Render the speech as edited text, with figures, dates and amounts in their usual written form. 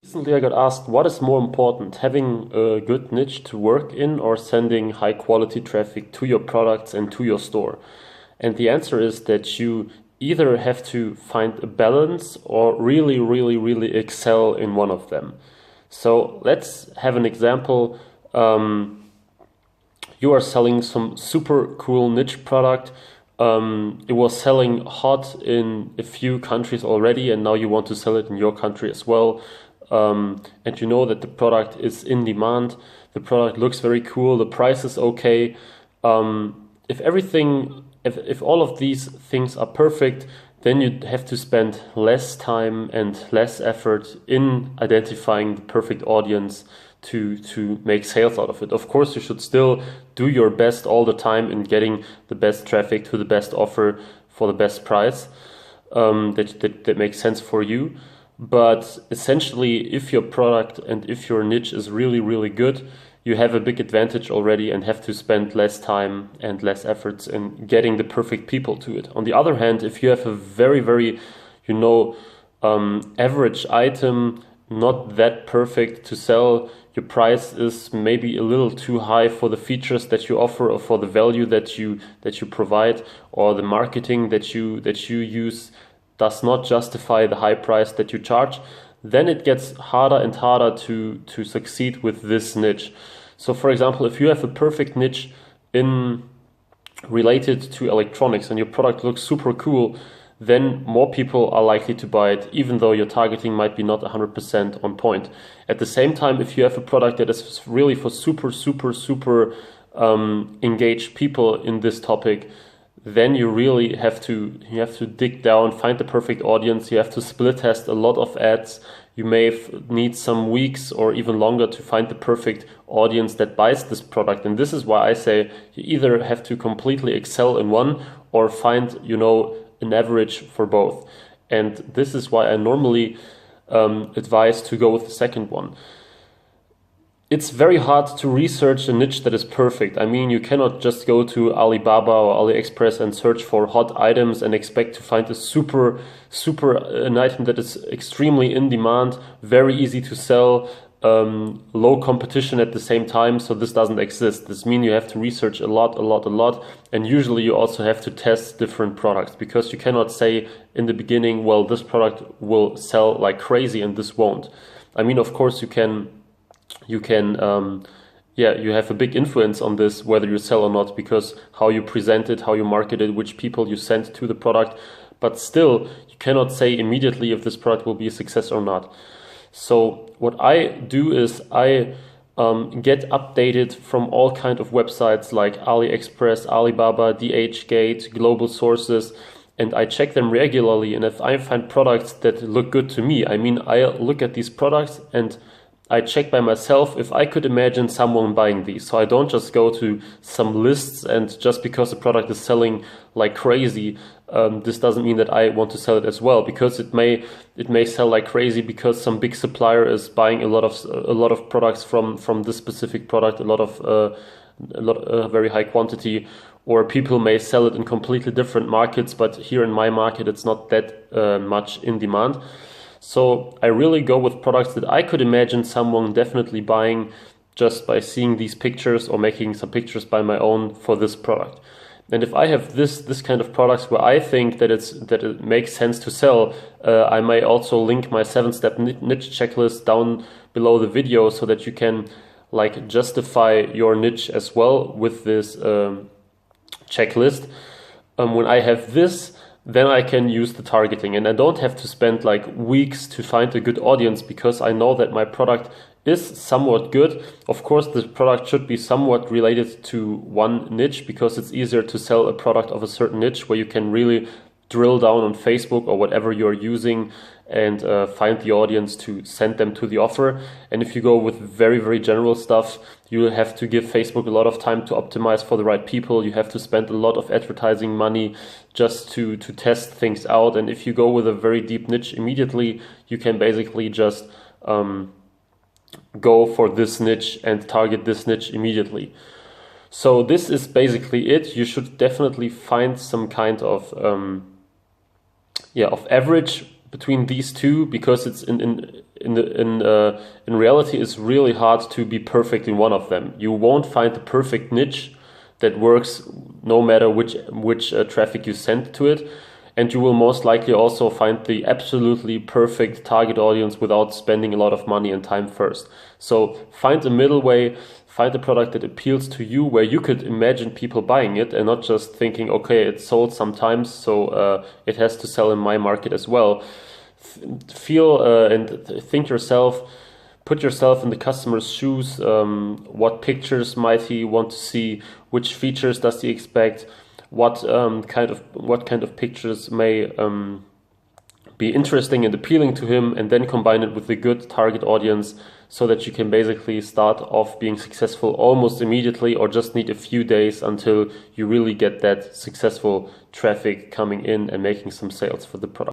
Recently, I got asked what is more important, having a good niche to work in or sending high quality traffic to your products and to your store? And the answer is that you either have to find a balance or really, really, really excel in one of them. So let's have an example. You are selling some super cool niche product. It was selling hot in a few countries already, and now you want to sell it in your country as well. And you know that the product is in demand. The product looks very cool. The price is okay. If all of these things are perfect, then you have to spend less time and less effort in identifying the perfect audience to make sales out of it. Of course, you should still do your best all the time in getting the best traffic to the best offer for the best price that makes sense for you. But essentially, if your product and if your niche is really, really good, you have a big advantage already and have to spend less time and less efforts in getting the perfect people to it. On the other hand, if you have a very, very, average item, not that perfect to sell, your price is maybe a little too high for the features that you offer or for the value that you provide, or the marketing that you use does not justify the high price that you charge, then it gets harder and harder to succeed with this niche. So for example, if you have a perfect niche in related to electronics and your product looks super cool, then more people are likely to buy it, even though your targeting might be not 100% on point. At the same time, if you have a product that is really for super, super, super engaged people in this topic, then you really have to dig down, find the perfect audience. You have to split test a lot of ads. You may need some weeks or even longer to find the perfect audience that buys this product. And this is why I say you either have to completely excel in one or find, an average for both. And this is why I normally advise to go with the second one. It's very hard to research a niche that is perfect. I mean, you cannot just go to Alibaba or AliExpress and search for hot items and expect to find an item that is extremely in demand, very easy to sell, low competition at the same time. So this doesn't exist. This means you have to research a lot. And usually you also have to test different products, because you cannot say in the beginning, well, this product will sell like crazy and this won't. I mean, of course you have a big influence on this, whether you sell or not, because how you present it, how you market it, which people you send to the product. But still, you cannot say immediately if this product will be a success or not. So what I do is I get updated from all kind of websites like AliExpress, Alibaba, DHgate, global sources, and I check them regularly. And if I find products that look good to me, I mean, I look at these products and I check by myself if I could imagine someone buying these. So I don't just go to some lists, and just because the product is selling like crazy, this doesn't mean that I want to sell it as well, because it may sell like crazy because some big supplier is buying a lot of products from this specific product, a very high quantity, or people may sell it in completely different markets, but here in my market it's not that much in demand. So I really go with products that I could imagine someone definitely buying just by seeing these pictures or making some pictures by my own for this product. And if I have this kind of products where I think that it makes sense to sell, I may also link my 7-step niche checklist down below the video so that you can justify your niche as well with this checklist. When I have this, then I can use the targeting, and I don't have to spend weeks to find a good audience, because I know that my product is somewhat good. Of course, the product should be somewhat related to one niche, because it's easier to sell a product of a certain niche where you can really drill down on Facebook or whatever you're using and find the audience to send them to the offer. And if you go with very, very general stuff, you have to give Facebook a lot of time to optimize for the right people. You have to spend a lot of advertising money just to test things out. And if you go with a very deep niche immediately, you can basically just go for this niche and target this niche immediately. So this is basically it. You should definitely find some kind of average between these two, because it's in reality it's really hard to be perfect in one of them. You won't find the perfect niche that works no matter which traffic you send to it, and you will most likely also find the absolutely perfect target audience without spending a lot of money and time first. So find a middle way, find a product that appeals to you, where you could imagine people buying it and not just thinking, okay, it's sold sometimes, so it has to sell in my market as well. Feel and think yourself, put yourself in the customer's shoes. What pictures might he want to see? Which features does he expect? What kind of pictures may be interesting and appealing to him, and then combine it with a good target audience, so that you can basically start off being successful almost immediately, or just need a few days until you really get that successful traffic coming in and making some sales for the product.